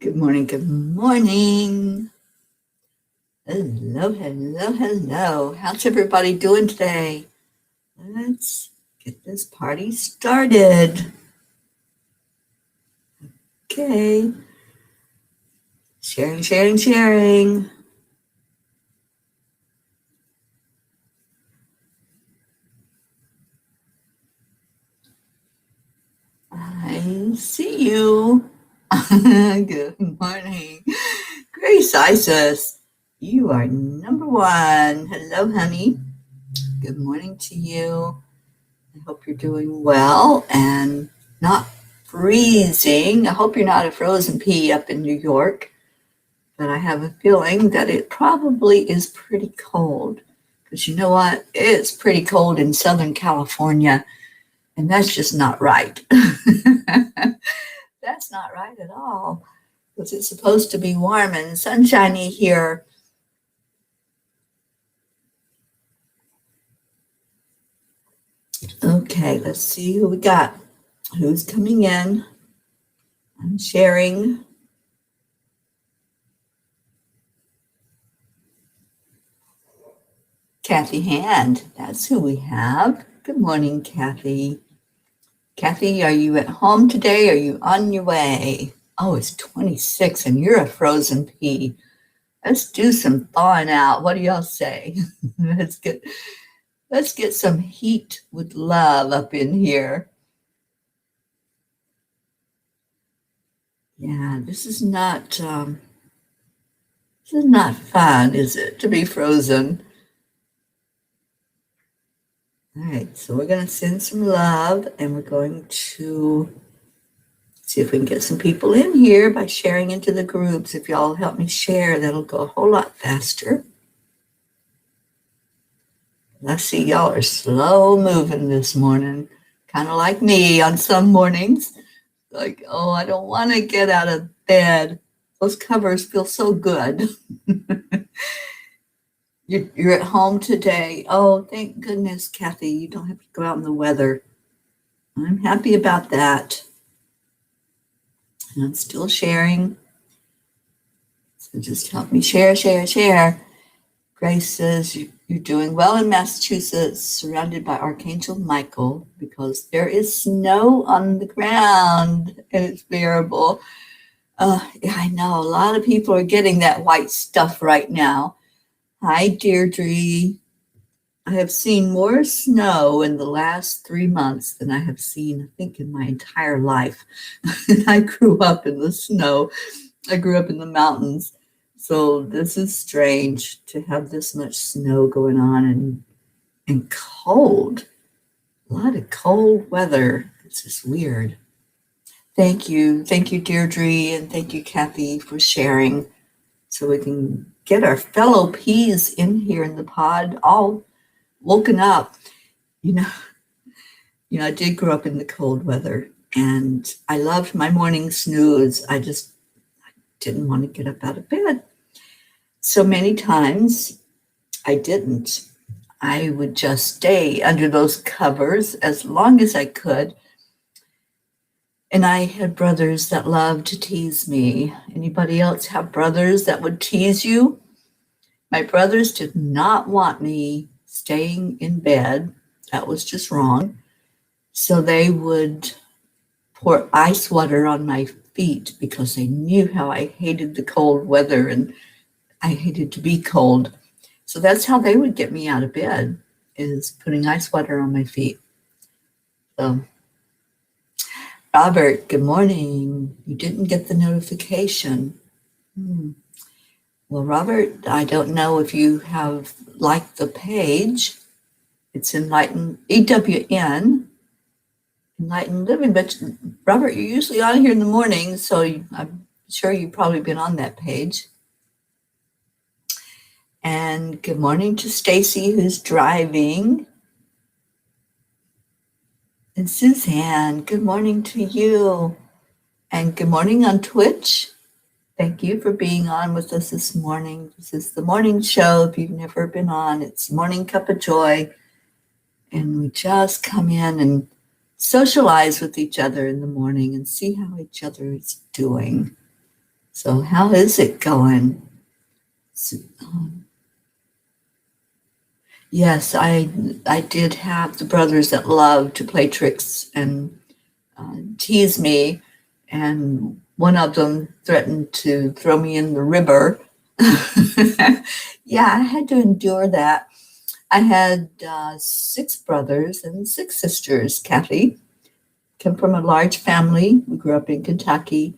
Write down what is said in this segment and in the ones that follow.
Good morning, good morning. Hello, hello, hello. How's everybody doing today? Let's get this party started. Okay. Sharing, sharing, sharing. I see you. Good morning. Grace Isis, you are number one. Hello, honey. Good morning to you. I hope you're doing well and not freezing. I hope you're not a frozen pea up in New York, but I have a feeling that it probably is pretty cold. Because you know what? It's pretty cold in Southern California, and that's just not right. That's not right at all. Because it's supposed to be warm and sunshiny here. Okay, let's see who we got. Who's coming in? I'm sharing. Kathy Hand, that's who we have. Good morning, Kathy. Kathy, are you at home today? Are you on your way? Oh, it's 26 and you're a frozen pea. Let's do some thawing out. What do y'all say? let's get some heat with love up in here. Yeah, this is not fun, is it, to be frozen? All right, so we're going to send some love, and we're going to see if we can get some people in here by sharing into the groups. If y'all help me share, that'll go a whole lot faster. I see y'all are slow moving this morning, kind of like me on some mornings. Like, oh, I don't want to get out of bed. Those covers feel so good. You're at home today. Oh, thank goodness, Kathy. You don't have to go out in the weather. I'm happy about that. And I'm still sharing. So just help me share. Grace says you're doing well in Massachusetts, surrounded by Archangel Michael, because there is snow on the ground and it's bearable. Yeah, I know. A lot of people are getting that white stuff right now. Hi, Deirdre. I have seen more snow in the last 3 months than I have seen, I think, in my entire life. I grew up in the snow. I grew up in the mountains. So this is strange to have this much snow going on and cold. A lot of cold weather. It's just weird. Thank you. Thank you, Deirdre, and thank you, Kathy, for sharing so we can get our fellow peas in here in the pod all woken up. You know, I did grow up in the cold weather, and I loved my morning snooze. I didn't want to get up out of bed. So many times I didn't. I would just stay under those covers as long as I could. And I had brothers that loved to tease me. Anybody else have brothers that would tease you? My brothers did not want me staying in bed. That was just wrong. So they would pour ice water on my feet because they knew how I hated the cold weather and I hated to be cold. So that's how they would get me out of bed, is putting ice water on my feet. So, Robert, good morning. You didn't get the notification. Well, Robert, I don't know if you have liked the page. It's Enlightened EWN, Enlightened Living. But Robert, you're usually on here in the morning, so I'm sure you've probably been on that page. And good morning to Stacy, who's driving. And Suzanne, good morning to you. And good morning on Twitch. Thank you for being on with us this morning. This is the morning show. If you've never been on, it's Morning Cuppa Joy. And we just come in and socialize with each other in the morning and see how each other is doing. So how is it going? Yes, I did have the brothers that loved to play tricks and tease me, and one of them threatened to throw me in the river. Yeah, I had to endure that. I had 6 brothers and 6 sisters, Kathy. Come from a large family. We grew up in Kentucky.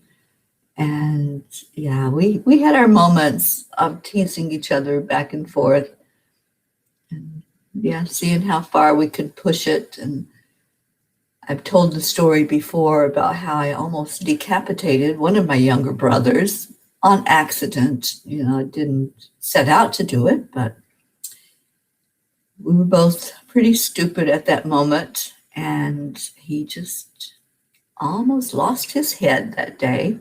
And yeah, we had our moments of teasing each other back and forth. And yeah, seeing how far we could push it. And I've told the story before about how I almost decapitated one of my younger brothers on accident. I didn't set out to do it, but we were both pretty stupid at that moment. And he just almost lost his head that day.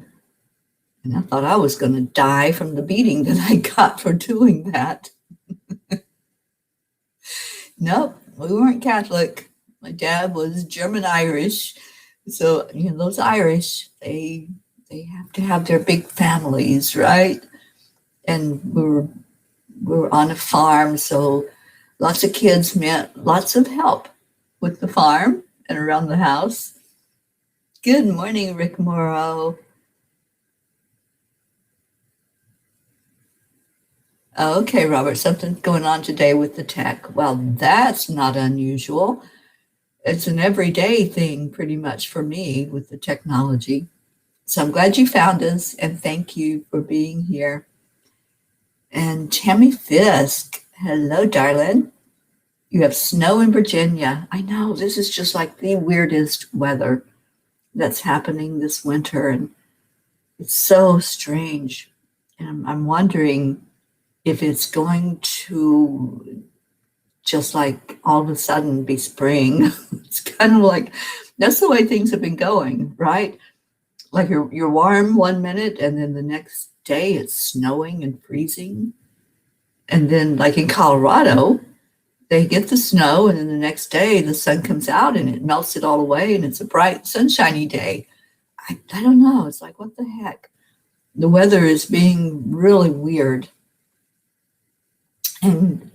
And I thought I was going to die from the beating that I got for doing that. Nope, we weren't Catholic. My dad was German Irish. So, those Irish, they have to have their big families, right? And we were on a farm, so lots of kids meant lots of help with the farm and around the house. Good morning, Rick Morrow. Okay, Robert, something's going on today with the tech. Well, that's not unusual. It's an everyday thing pretty much for me with the technology. So I'm glad you found us, and thank you for being here. And Tammy Fisk, hello, darling. You have snow in Virginia. I know, this is just like the weirdest weather that's happening this winter, and it's so strange. And I'm wondering if it's going to just like all of a sudden be spring. It's kind of like, that's the way things have been going, right? Like you're warm one minute and then the next day it's snowing and freezing. And then like in Colorado, they get the snow and then the next day the sun comes out and it melts it all away and it's a bright sunshiny day. I don't know. It's like, what the heck? The weather is being really weird. And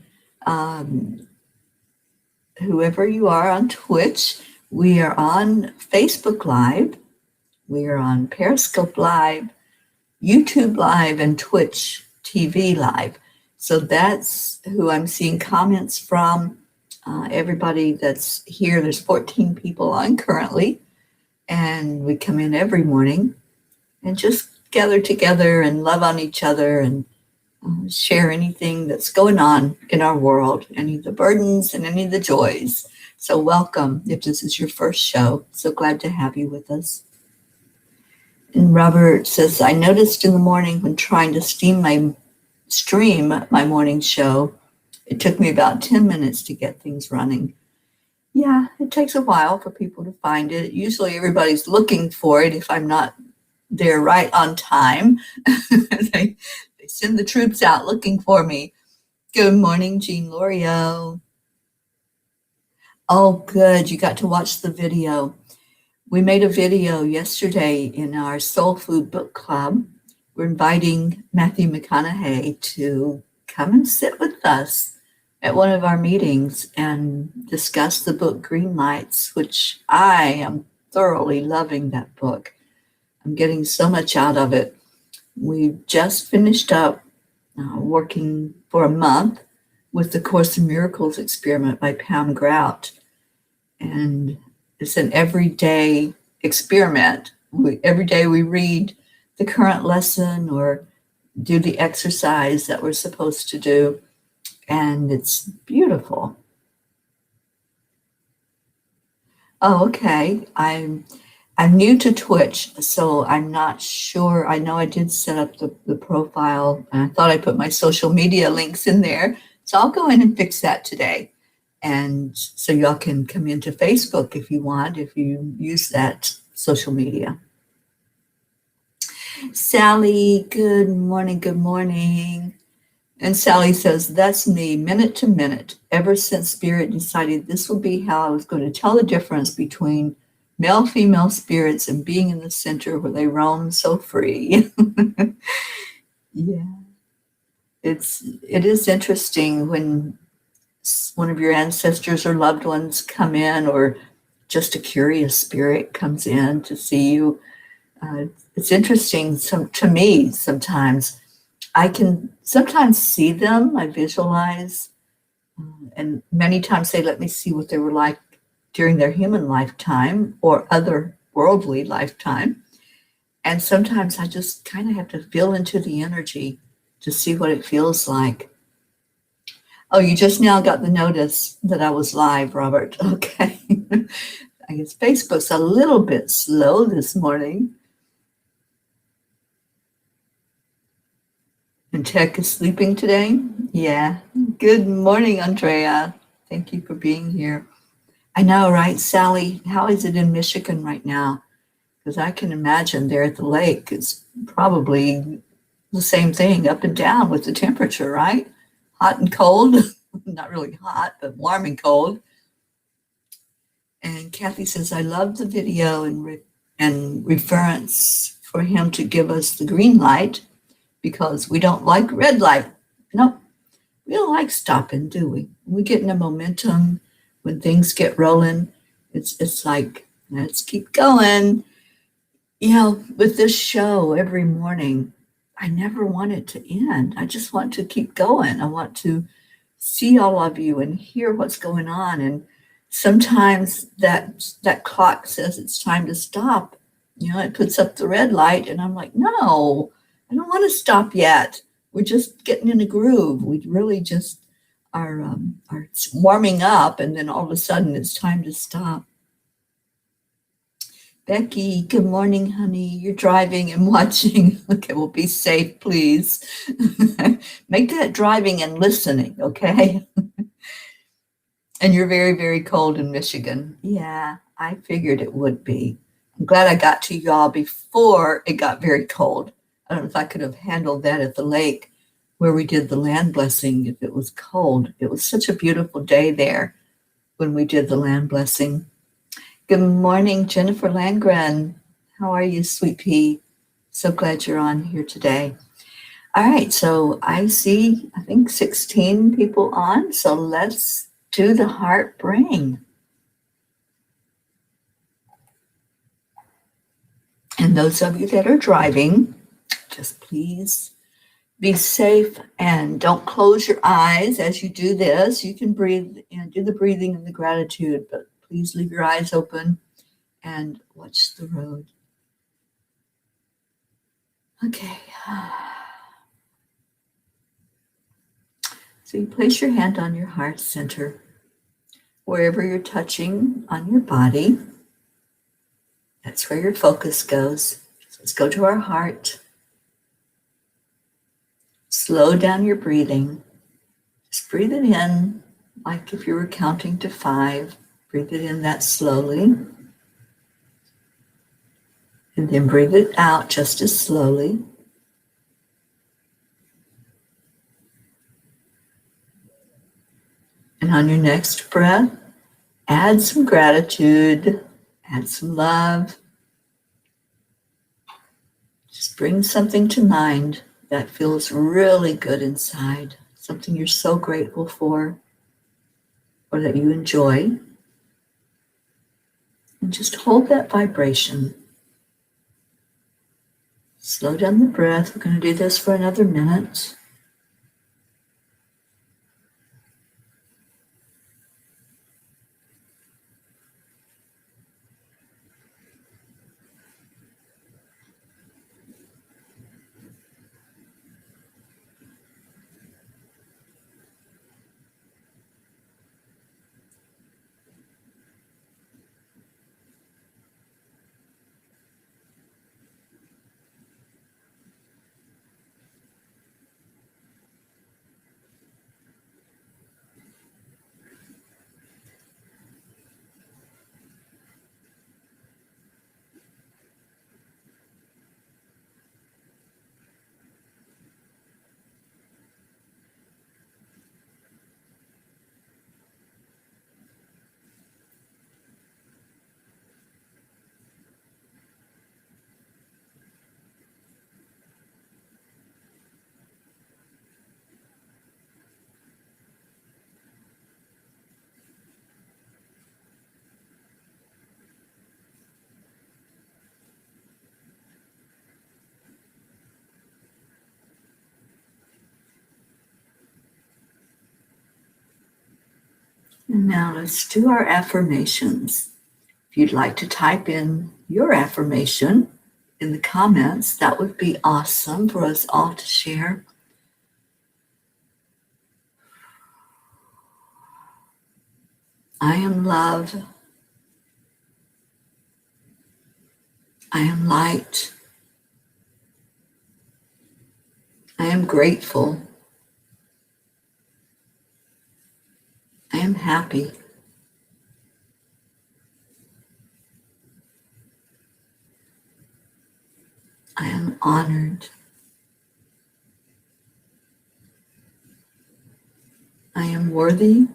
whoever you are on Twitch, we are on Facebook Live, we are on Periscope Live, YouTube Live, and Twitch TV Live. So that's who I'm seeing comments from. Everybody that's here, there's 14 people on currently, and we come in every morning and just gather together and love on each other and share anything that's going on in our world, any of the burdens and any of the joys. So welcome if this is your first show. So glad to have you with us. And Robert says, I noticed in the morning when trying to stream my morning show, it took me about 10 minutes to get things running. Yeah, it takes a while for people to find it. Usually everybody's looking for it if I'm not there right on time. They send the troops out looking for me. Good morning, Jean L'Oreal. Oh, good. You got to watch the video. We made a video yesterday in our Soul Food Book Club. We're inviting Matthew McConaughey to come and sit with us at one of our meetings and discuss the book Green Lights, which I am thoroughly loving that book. I'm getting so much out of it. We just finished up working for a month with the Course in Miracles experiment by Pam Grout. And it's an everyday experiment. Every day we read the current lesson or do the exercise that we're supposed to do. And it's beautiful. Oh, okay. I'm new to Twitch, so I'm not sure. I know I did set up the profile, and I thought I put my social media links in there. So I'll go in and fix that today. And so y'all can come into Facebook if you want, if you use that social media. Sally, good morning, good morning. And Sally says, that's me, minute to minute, ever since Spirit decided this would be how I was going to tell the difference between male, female spirits and being in the center where they roam so free. Yeah. It is interesting when one of your ancestors or loved ones come in, or just a curious spirit comes in to see you. It's interesting to me sometimes. I can sometimes see them, I visualize, and many times they let me see what they were like during their human lifetime or other worldly lifetime. And sometimes I just kind of have to feel into the energy to see what it feels like. Oh, you just now got the notice that I was live, Robert. Okay. I guess Facebook's a little bit slow this morning. And Tech is sleeping today? Yeah. Good morning, Andrea. Thank you for being here. I know, right, Sally? How is it in Michigan right now? Because I can imagine there at the lake it's probably the same thing, up and down with the temperature, right? Hot and cold. Not really hot, but warm and cold. And Kathy says, I love the video and reference for him to give us the green light because we don't like red light. Nope, we don't like stopping, do we? We get in a momentum when things get rolling. It's like, let's keep going. You know, with this show every morning, I never want it to end. I just want to keep going. I want to see all of you and hear what's going on. And sometimes that clock says it's time to stop. You know, it puts up the red light, and I'm like, no, I don't want to stop yet. We're just getting in a groove. We really just are warming up, and then all of a sudden it's time to stop. Becky, good morning, honey. You're driving and watching. Okay, well, be safe, please. Make that driving and listening, okay? And you're very, very cold in Michigan. Yeah, I figured it would be. I'm glad I got to y'all before it got very cold. I don't know if I could have handled that at the lake where we did the land blessing if it was cold. It was such a beautiful day there when we did the land blessing. Good morning, Jennifer Landgren. How are you, sweet pea? So glad you're on here today. All right, so I see, I think 16 people on, so let's do the heart bring. And those of you that are driving, just please be safe and don't close your eyes as you do this. You can breathe and do the breathing and the gratitude, but please leave your eyes open and watch the road. Okay. So you place your hand on your heart center, wherever you're touching on your body. That's where your focus goes. So let's go to our heart. Slow down your breathing. Just breathe it in like if you were counting to 5. Breathe it in that slowly. And then breathe it out just as slowly. And on your next breath, add some gratitude, add some love. Just bring something to mind that feels really good inside, something you're so grateful for or that you enjoy. And just hold that vibration. Slow down the breath. We're going to do this for another minute. And now let's do our affirmations. If you'd like to type in your affirmation in the comments, that would be awesome for us all to share. I am love. I am light. I am grateful. I am happy. I am honored. I am worthy.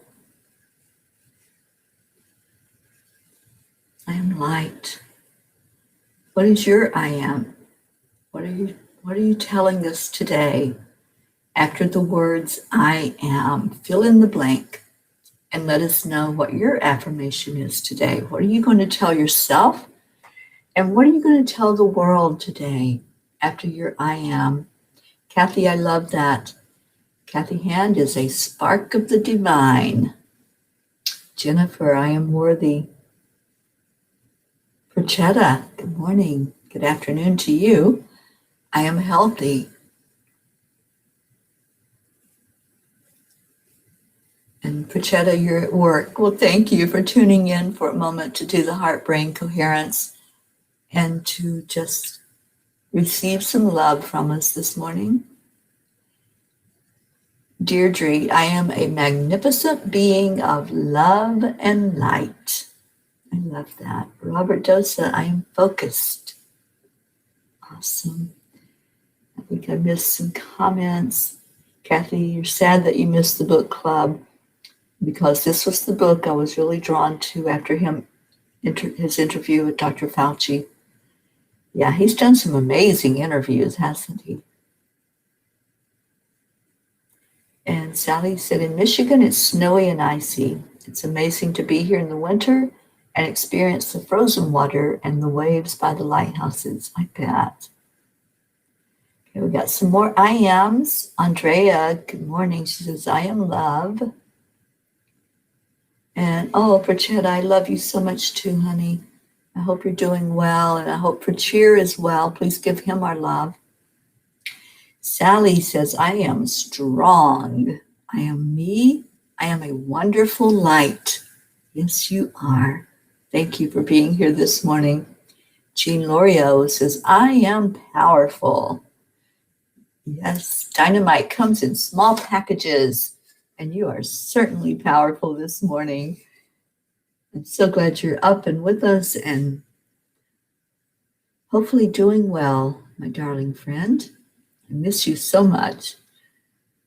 I am light. What is your I am? What are you telling us today? After the words I am, fill in the blank and let us know what your affirmation is today. What are you going to tell yourself? And what are you going to tell the world today after your I am? Kathy, I love that. Kathy Hand is a spark of the divine. Jennifer, I am worthy. Perchetta, good morning. Good afternoon to you. I am healthy. And Perchetta, you're at work. Well, thank you for tuning in for a moment to do the heart-brain coherence and to just receive some love from us this morning. Deirdre, I am a magnificent being of love and light. I love that. Robert Dosa, I am focused. Awesome. I think I missed some comments. Kathy, you're sad that you missed the book club because this was the book I was really drawn to after his interview with Dr. Fauci. Yeah, he's done some amazing interviews, hasn't he? And Sally said, in Michigan, it's snowy and icy. It's amazing to be here in the winter and experience the frozen water and the waves by the lighthouses. I bet. Okay, we got some more I ams. Andrea, good morning. She says, I am love. And Perchetta, I love you so much too, honey. I hope you're doing well, and I hope Percheer is well. Please give him our love. Sally says, I am strong. I am me. I am a wonderful light. Yes, you are. Thank you for being here this morning. Jean Lorio says, I am powerful. Yes, dynamite comes in small packages, and you are certainly powerful this morning. I'm so glad you're up and with us and hopefully doing well, my darling friend. I miss you so much.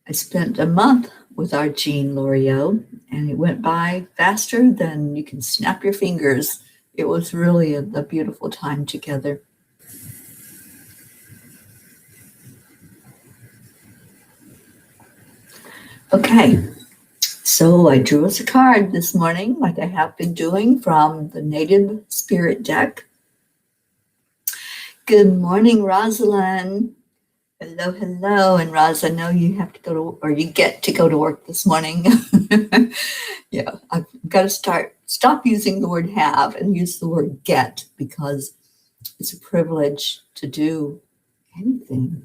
I spent a month with our Jean Lorio, and it went by faster than you can snap your fingers. It was really a beautiful time together. Okay, so I drew us a card this morning, like I have been doing from the Native Spirit deck. Good morning, Rosalind. Hello, hello. And Roz, I know you have to go to, or you get to go to work this morning. Yeah, I've got to stop using the word have and use the word get, because it's a privilege to do anything.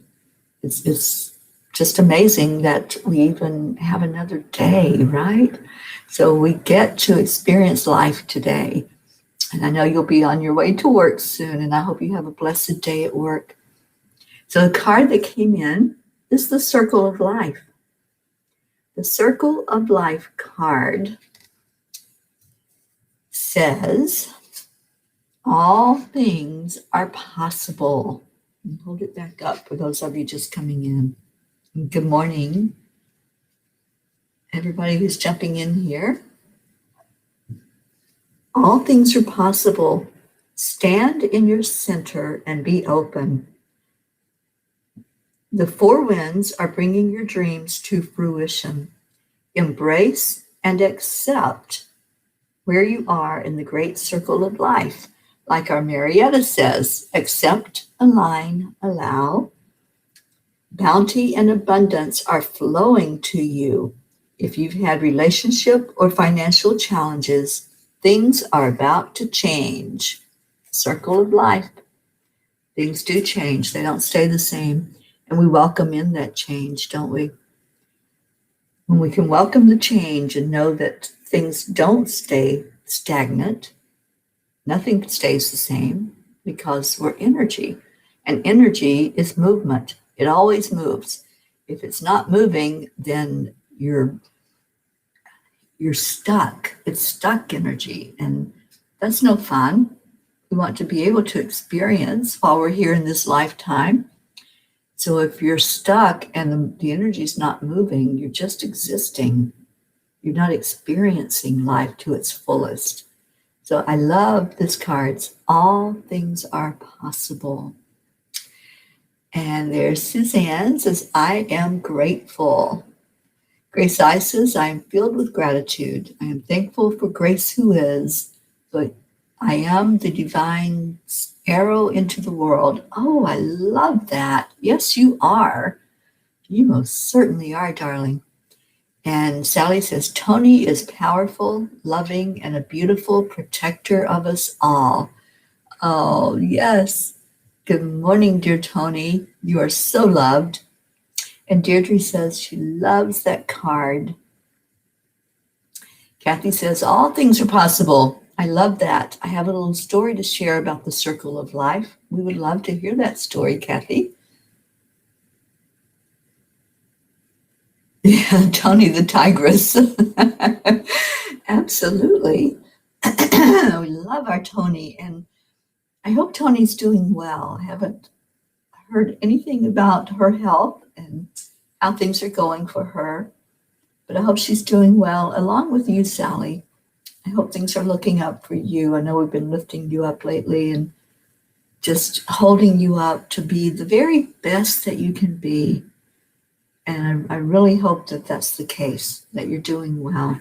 It's just amazing that we even have another day, right? So we get to experience life today. And I know you'll be on your way to work soon, and I hope you have a blessed day at work. So the card that came in is the Circle of Life. The Circle of Life card says, all things are possible. And hold it back up for those of you just coming in. And good morning, everybody who's jumping in here. All things are possible. Stand in your center and be open. The four winds are bringing your dreams to fruition. Embrace and accept where you are in the great circle of life. Like our Marietta says, accept, align, allow. Bounty and abundance are flowing to you. If you've had relationship or financial challenges, things are about to change. Circle of life. Things do change. They don't stay the same. And we welcome in that change, don't we? When we can welcome the change and know that things don't stay stagnant, nothing stays the same because we're energy. And energy is movement. It always moves. If it's not moving, then you're stuck. It's stuck energy. And that's no fun. We want to be able to experience while we're here in this lifetime. So if you're stuck and the energy is not moving, you're just existing. You're not experiencing life to its fullest. So I love this card. All things are possible. And there's Suzanne says, I am grateful. Grace I says, I am filled with gratitude. I am thankful for Grace who is, but I am the divine arrow into the world. Oh, I love that. Yes, you are. You most certainly are, darling. And Sally says, Tony is powerful, loving, and a beautiful protector of us all. Oh, yes. Good morning, dear Tony. You are so loved. And Deirdre says she loves that card. Kathy says, all things are possible. I love that. I have a little story to share about the circle of life. We would love to hear that story, Kathy. Yeah, Tony the Tigress. Absolutely. We love our Tony, and I hope Tony's doing well. I haven't heard anything about her health and how things are going for her, but I hope she's doing well, along with you, Sally. I hope things are looking up for you. I know we've been lifting you up lately and just holding you up to be the very best that you can be. And I really hope that that's the case, that you're doing well.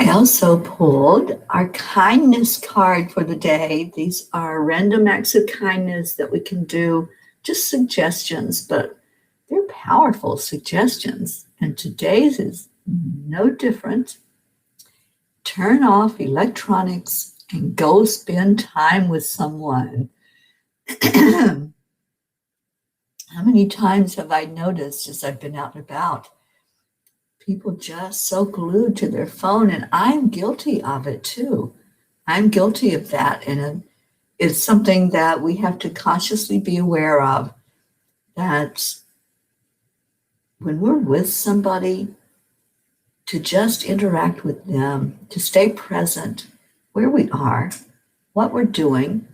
I also pulled our kindness card for the day. These are random acts of kindness that we can do, just suggestions, but they're powerful suggestions. And today's is no different. Turn off electronics and go spend time with someone. How many times have I noticed as I've been out and about, people just so glued to their phone, and I'm guilty of it too. I'm guilty of that, and it's something that we have to consciously be aware of, that when we're with somebody, to just interact with them, to stay present where we are, what we're doing,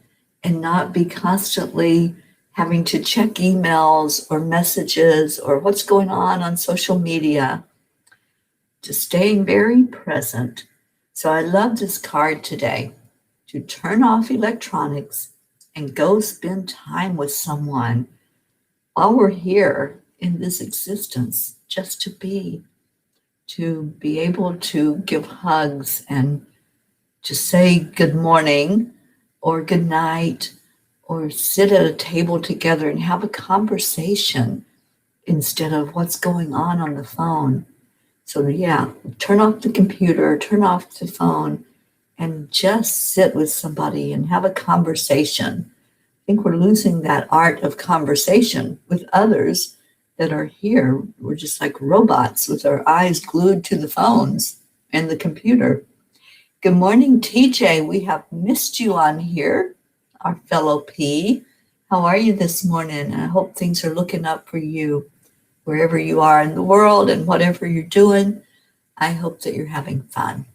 and not be constantly having to check emails or messages or what's going on social media, to staying very present. So I love this card today, to turn off electronics and go spend time with someone while we're here in this existence, just to be able to give hugs and to say good morning or good night, or sit at a table together and have a conversation instead of what's going on the phone. So yeah, turn off the computer, turn off the phone, and just sit with somebody and have a conversation. I think we're losing that art of conversation with others that are here. We're just like robots with our eyes glued to the phones and the computer. Good morning, TJ. We have missed you on here, our fellow P. How are you this morning? I hope things are looking up for you wherever you are in the world and whatever you're doing. I hope that you're having fun.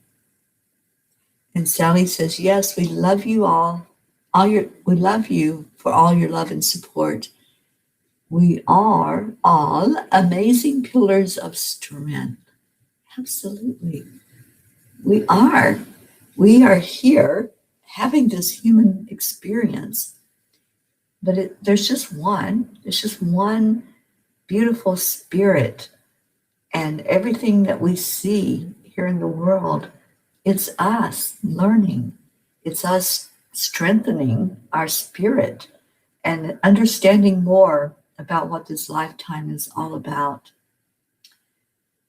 And Sally says, yes, we love you all. We love you for all your love and support. We are all amazing pillars of strength. Absolutely. We are. We are here having this human experience, but there's just one. There's just one beautiful spirit, and everything that we see here in the world, it's us learning. It's us strengthening our spirit and understanding more about what this lifetime is all about.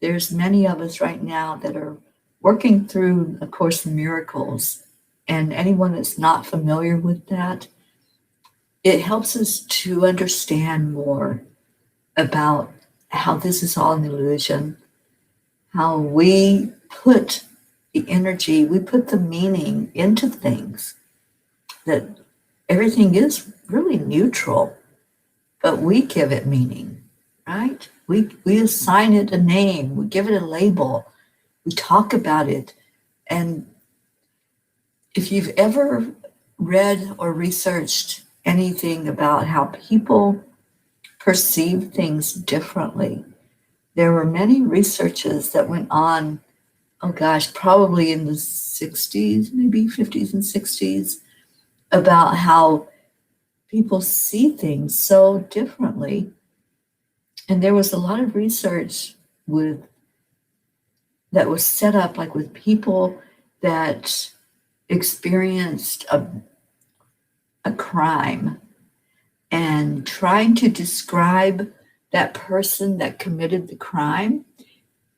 There's many of us right now that are working through A Course in Miracles. And anyone that's not familiar with that, it helps us to understand more about how this is all an illusion, how we put the energy, we put the meaning into things, that everything is really neutral, but we give it meaning, right? We assign it a name, we give it a label, we talk about it. And if you've ever read or researched anything about how people perceive things differently, there were many researches that went on, oh gosh, probably in the 60s, maybe 50s and 60s, about how people see things so differently. And there was a lot of research that was set up like with people that experienced a crime and trying to describe that person that committed the crime.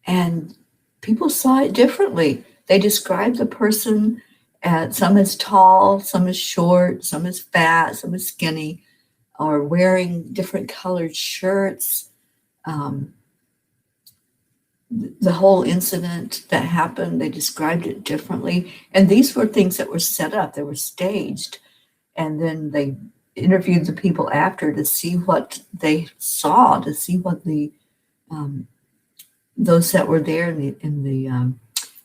And people saw it differently. They described the person as some as tall, some as short, some as fat, some as skinny, or wearing different colored shirts. The whole incident that happened, they described it differently. And these were things that were set up, they were staged. And then they interviewed the people after to see what they saw, to see what the those that were there in the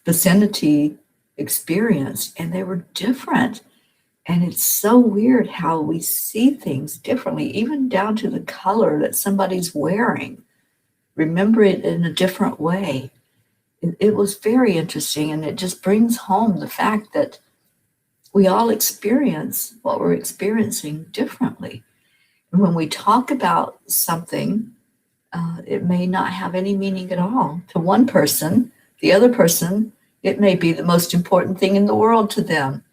vicinity experienced, and they were different. And it's so weird how we see things differently, even down to the color that somebody's wearing. Remember it in a different way. It was very interesting, and it just brings home the fact that we all experience what we're experiencing differently. And when we talk about something, it may not have any meaning at all to one person. The other person, it may be the most important thing in the world to them.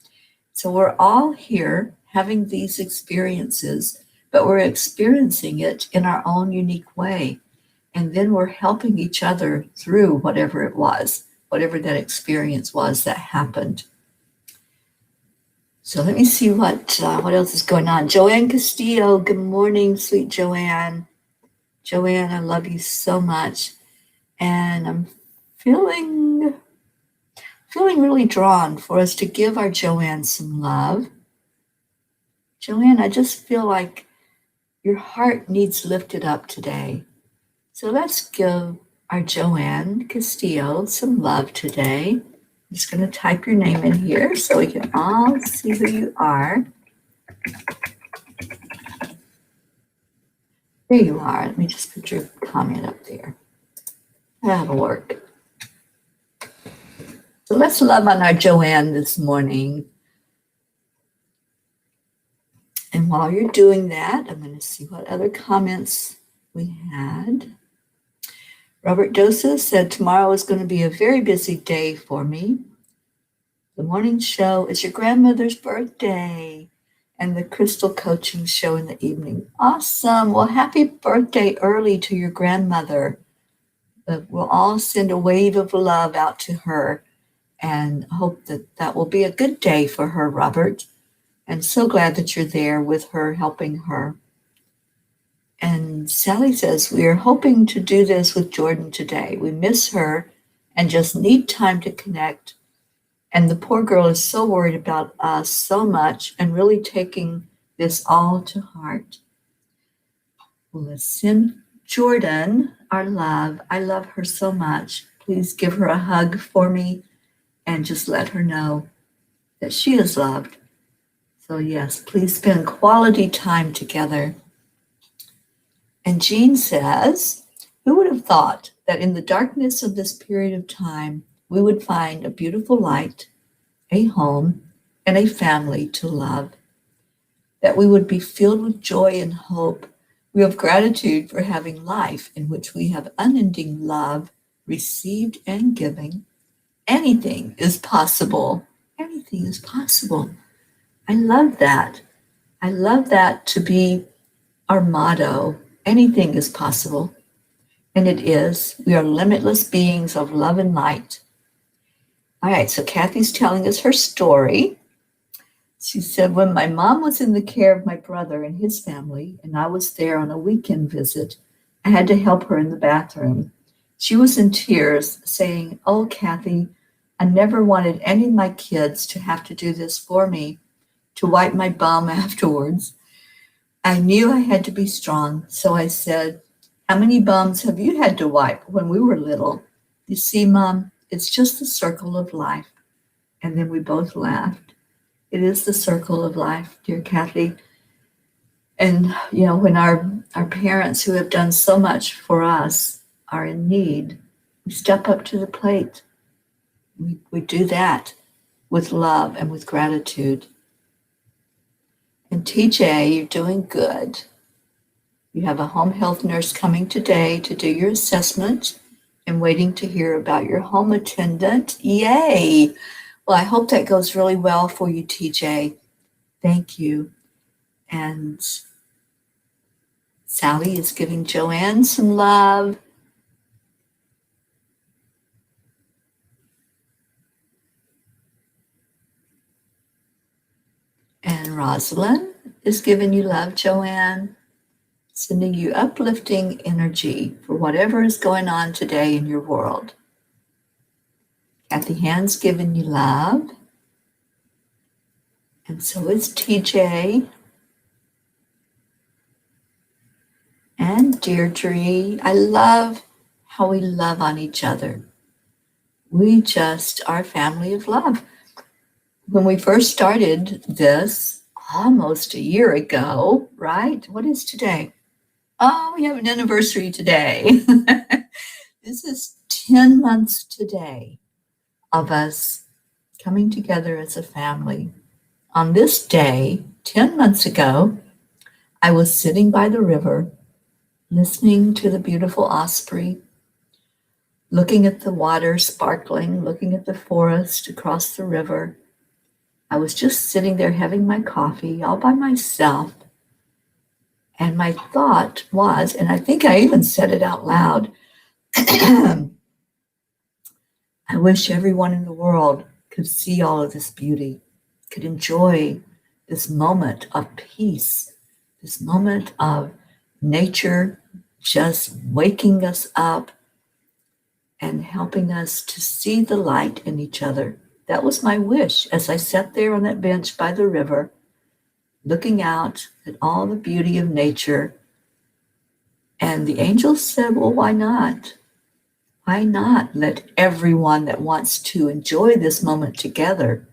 So we're all here having these experiences, but we're experiencing it in our own unique way. And then we're helping each other through whatever it was, whatever that experience was that happened. So let me see what else is going on. Joanne Castillo, good morning, sweet Joanne. Joanne, I love you so much. And I'm feeling really drawn for us to give our Joanne some love. Joanne, I just feel like your heart needs lifted up today. So let's give our Joanne Castillo some love today. I'm just going to type your name in here so we can all see who you are. There you are. Let me just put your comment up there. That'll work. So let's love on our Joanne this morning. And while you're doing that, I'm going to see what other comments we had. Robert Dosa said, tomorrow is going to be a very busy day for me. The morning show is your grandmother's birthday and the crystal coaching show in the evening. Awesome. Well, happy birthday early to your grandmother. We'll all send a wave of love out to her and hope that that will be a good day for her, Robert. And so glad that you're there with her, helping her. And Sally says, we are hoping to do this with Jordan today. We miss her and just need time to connect. And the poor girl is so worried about us so much and really taking this all to heart. Well, let's send Jordan our love. I love her so much. Please give her a hug for me and just let her know that she is loved. So yes, please spend quality time together. And Jean says, who would have thought that in the darkness of this period of time, we would find a beautiful light, a home, and a family to love, that we would be filled with joy and hope. We have gratitude for having life in which we have unending love, received and giving. Anything is possible. Anything is possible. I love that. I love that to be our motto. Anything is possible. And it is. We are limitless beings of love and light. All right, so Kathy's telling us her story. She said, when my mom was in the care of my brother and his family, and I was there on a weekend visit, I had to help her in the bathroom. She was in tears, saying, "Oh, Kathy, I never wanted any of my kids to have to do this for me, to wipe my bum afterwards. I knew I had to be strong, so I said, 'How many bums have you had to wipe when we were little?' You see, Mom, it's just the circle of life." And then we both laughed. It is the circle of life, dear Kathy. And, when our parents who have done so much for us are in need, we step up to the plate. We do that with love and with gratitude. And TJ, you're doing good. You have a home health nurse coming today to do your assessment and waiting to hear about your home attendant. Yay! Well, I hope that goes really well for you, TJ. Thank you. And Sally is giving Joanne some love. And Rosalind is giving you love, Joanne, sending you uplifting energy for whatever is going on today in your world. Kathy Hand's giving you love. And so is TJ. And Deirdre. I love how we love on each other. We just are a family of love. When we first started this almost a year ago, right? What is today? Oh, we have an anniversary today. This is 10 months today of us coming together as a family. On this day, 10 months ago, I was sitting by the river, listening to the beautiful osprey, looking at the water sparkling, looking at the forest across the river. I was just sitting there having my coffee all by myself. And my thought was, and I think I even said it out loud, I wish everyone in the world could see all of this beauty, could enjoy this moment of peace, this moment of nature just waking us up and helping us to see the light in each other. That was my wish as I sat there on that bench by the river, looking out at all the beauty of nature. And the angels said, well, why not? Why not let everyone that wants to enjoy this moment together?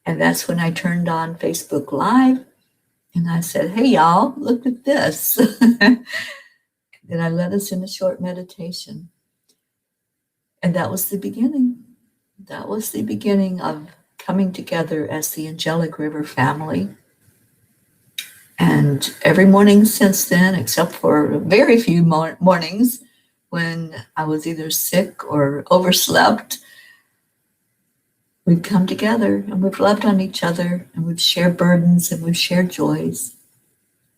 And that's when I turned on Facebook Live and I said, hey, y'all, look at this. And I led us in a short meditation. And that was the beginning. That was the beginning of coming together as the Angelic River Family. And every morning since then, except for very few mornings when I was either sick or overslept, we've come together and we've loved on each other and we've shared burdens and we've shared joys.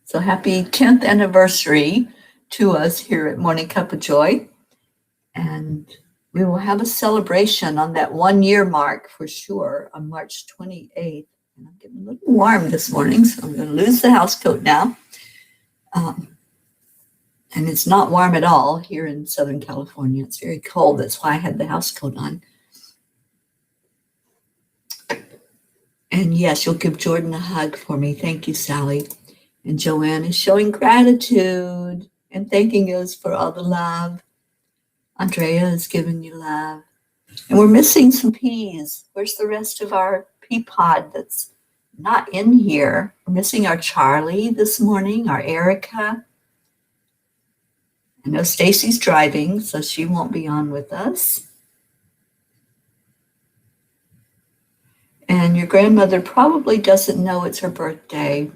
So happy 10th anniversary to us here at Morning Cuppa Joy. And we will have a celebration on that 1 year mark for sure on March 28th. And I'm getting a little warm this morning, so I'm going to lose the house coat now. And it's not warm at all here in Southern California. It's very cold. That's why I had the house coat on. And yes, you'll give Jordan a hug for me. Thank you, Sally. And Joanne is showing gratitude and thanking us for all the love. Andrea is giving you love. And we're missing some peas. Where's the rest of our pea pod that's not in here? We're missing our Charlie this morning, our Erica. I know Stacy's driving, so she won't be on with us. And your grandmother probably doesn't know it's her birthday.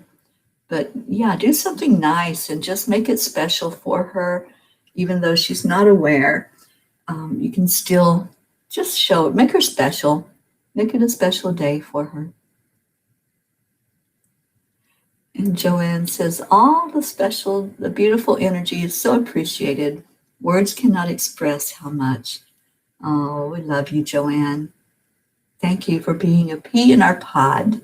But yeah, do something nice and just make it special for her, even though she's not aware. You can still just show it, make her special, make it a special day for her. And Joanne says, all the beautiful energy is so appreciated. Words cannot express how much. Oh, we love you, Joanne. Thank you for being a pea in our pod.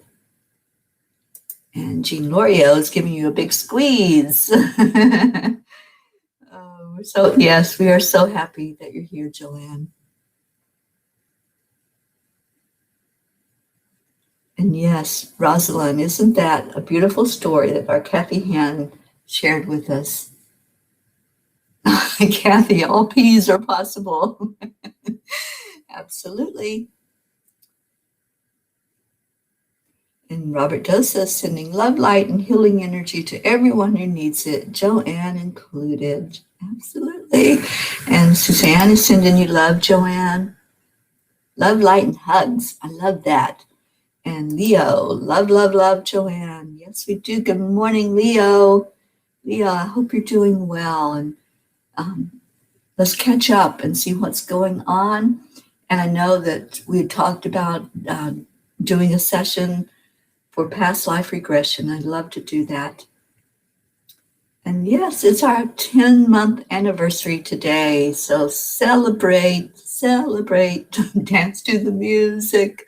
And Jean Lorio is giving you a big squeeze. So yes, we are so happy that you're here, Joanne. And yes, Rosalind, isn't that a beautiful story that our Kathy Hand shared with us? Kathy, all peas are possible. Absolutely. And Robert Dosa sending love, light, and healing energy to everyone who needs it, Joanne included. Absolutely. And Suzanne is sending you love, Joanne. Love, light, and hugs. I love that. And Leo, love, love, love, Joanne. Yes, we do. Good morning, Leo. Leo, I hope you're doing well. And let's catch up and see what's going on. And I know that we had talked about doing a session for past life regression. I'd love to do that. And yes, it's our 10-month anniversary today. So celebrate, dance to the music.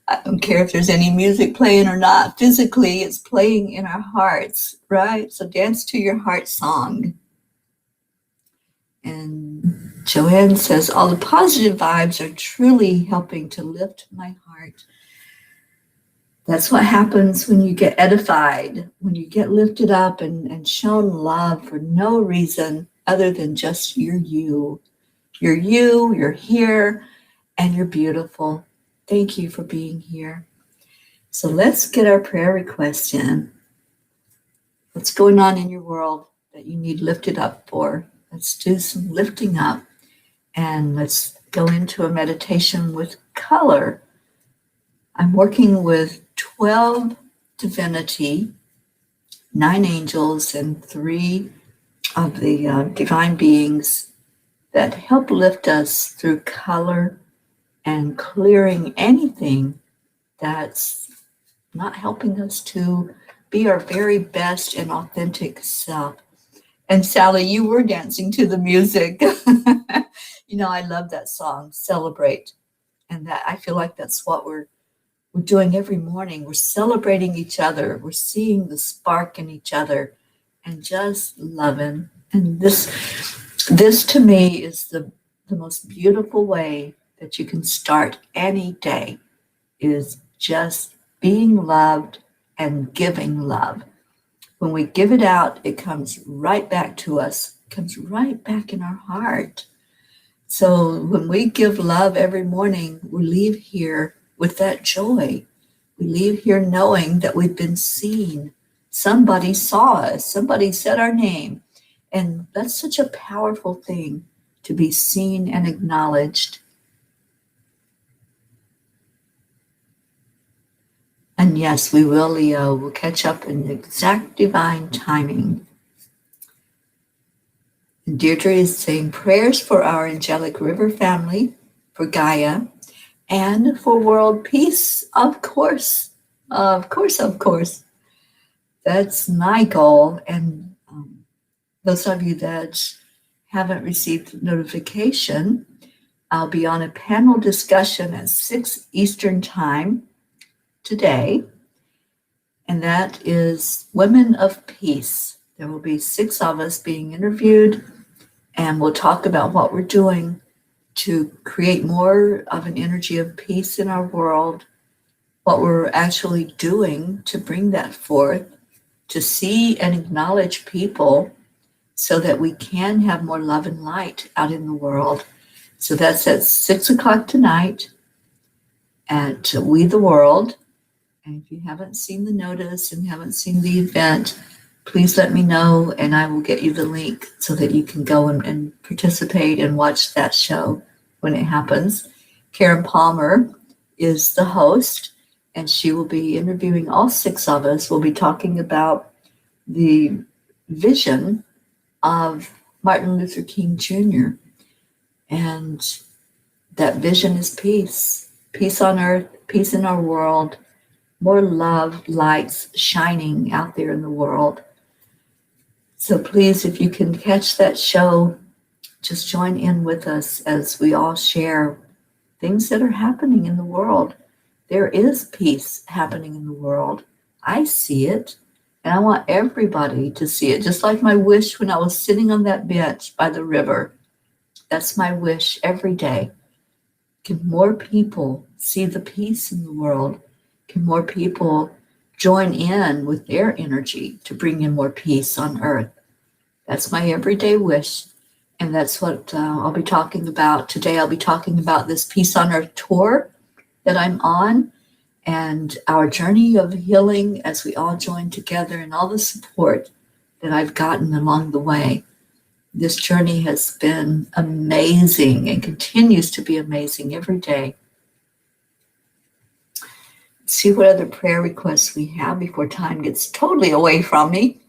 I don't care if there's any music playing or not. Physically, it's playing in our hearts, right? So dance to your heart song. And Joanne says, all the positive vibes are truly helping to lift my heart. That's what happens when you get edified, when you get lifted up and shown love for no reason other than just you're you. You're here, and you're beautiful. Thank you for being here. So let's get our prayer requests in. What's going on in your world that you need lifted up for? Let's do some lifting up, and let's go into a meditation with color. I'm working with 12 divinity, 9 angels, and 3 of the divine beings that help lift us through color and clearing anything that's not helping us to be our very best and authentic self. And Sally, you were dancing to the music. I love that song, Celebrate. And that I feel like that's what we're doing every morning. We're celebrating each other. We're seeing the spark in each other and just loving. And this to me is the most beautiful way that you can start any day, is just being loved and giving love. When we give it out, it comes right back to us, comes right back in our heart. So when we give love every morning, we leave here with that joy. We leave here knowing that we've been seen. Somebody saw us. Somebody said our name. And that's such a powerful thing, to be seen and acknowledged. And yes, we will, Leo. We'll catch up in exact divine timing. And Deirdre is saying prayers for our Angelic River family, for Gaia, and for world peace, of course. Of course. That's my goal. And those of you that haven't received notification, I'll be on a panel discussion at 6 Eastern Time today. And that is Women of Peace. There will be 6 of us being interviewed, and we'll talk about what we're doing to create more of an energy of peace in our world, what we're actually doing to bring that forth, to see and acknowledge people so that we can have more love and light out in the world. So that's at 6 o'clock tonight at We the World. And if you haven't seen the notice and haven't seen the event, please let me know and I will get you the link so that you can go and participate and watch that show when it happens. Karen Palmer is the host, and she will be interviewing all 6 of us. We'll be talking about the vision of Martin Luther King Jr. And that vision is peace. Peace on earth, peace in our world, more love, lights shining out there in the world. So please, if you can catch that show, just join in with us as we all share things that are happening in the world. There is peace happening in the world. I see it, and I want everybody to see it. Just like my wish when I was sitting on that bench by the river. That's my wish every day. Can more people see the peace in the world? Can more people join in with their energy to bring in more peace on earth? That's my everyday wish. And that's what I'll be talking about today. I'll be talking about this Peace on Earth tour that I'm on and our journey of healing as we all join together and all the support that I've gotten along the way. This journey has been amazing and continues to be amazing every day. Let's see what other prayer requests we have before time gets totally away from me.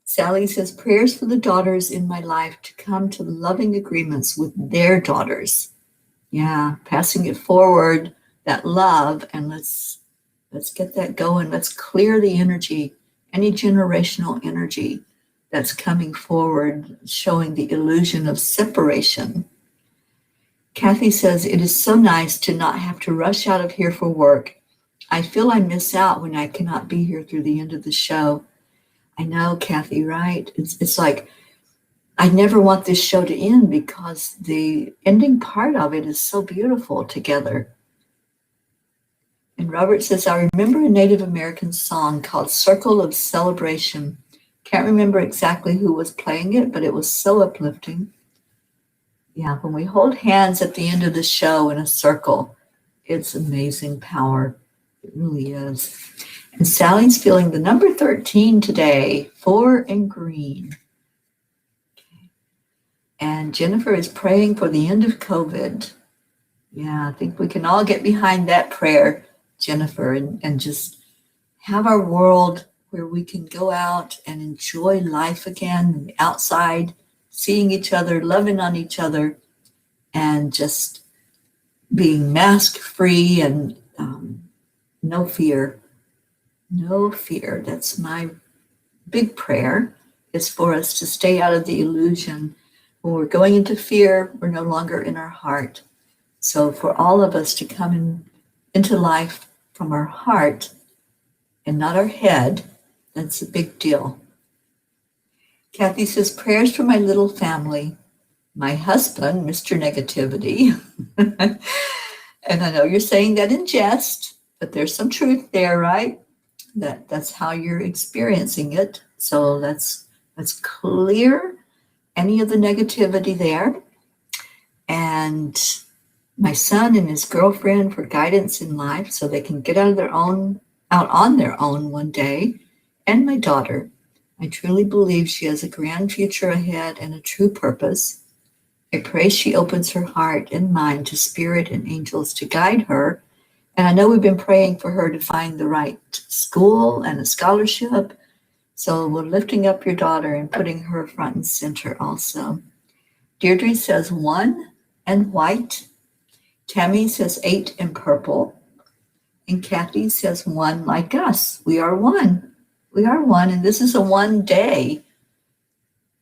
Sally says, prayers for the daughters in my life to come to loving agreements with their daughters. Yeah, passing it forward, that love, and let's get that going. Let's clear the energy, any generational energy that's coming forward, showing the illusion of separation. Kathy says, it is so nice to not have to rush out of here for work. I feel I miss out when I cannot be here through the end of the show. I know, Kathy, right? It's like, I never want this show to end because the ending part of it is so beautiful together. And Robert says, I remember a Native American song called Circle of Celebration. Can't remember exactly who was playing it, but it was so uplifting. Yeah, when we hold hands at the end of the show in a circle, it's amazing power. It really is. And Sally's feeling the number 13 today, 4 and green. Okay. And Jennifer is praying for the end of COVID. Yeah, I think we can all get behind that prayer, Jennifer, and just have our world where we can go out and enjoy life again, outside, seeing each other, loving on each other, and just being mask-free and no fear. No fear. That's my big prayer, is for us to stay out of the illusion. When we're going into fear, we're no longer in our heart. So for all of us to come into life from our heart and not our head, that's a big deal. Kathy says, prayers for my little family. My husband, Mr. Negativity. And I know you're saying that in jest, but there's some truth there, right? That's how you're experiencing it. So let's clear any of the negativity there. And my son and his girlfriend for guidance in life so they can get out on their own one day. And my daughter. I truly believe she has a grand future ahead and a true purpose. I pray she opens her heart and mind to spirit and angels to guide her. And I know we've been praying for her to find the right school and a scholarship. So we're lifting up your daughter and putting her front and center also. Deirdre says 1 and white. Tammy says 8 and purple. And Kathy says 1 like us. We are one. We are one. And this is a 1 day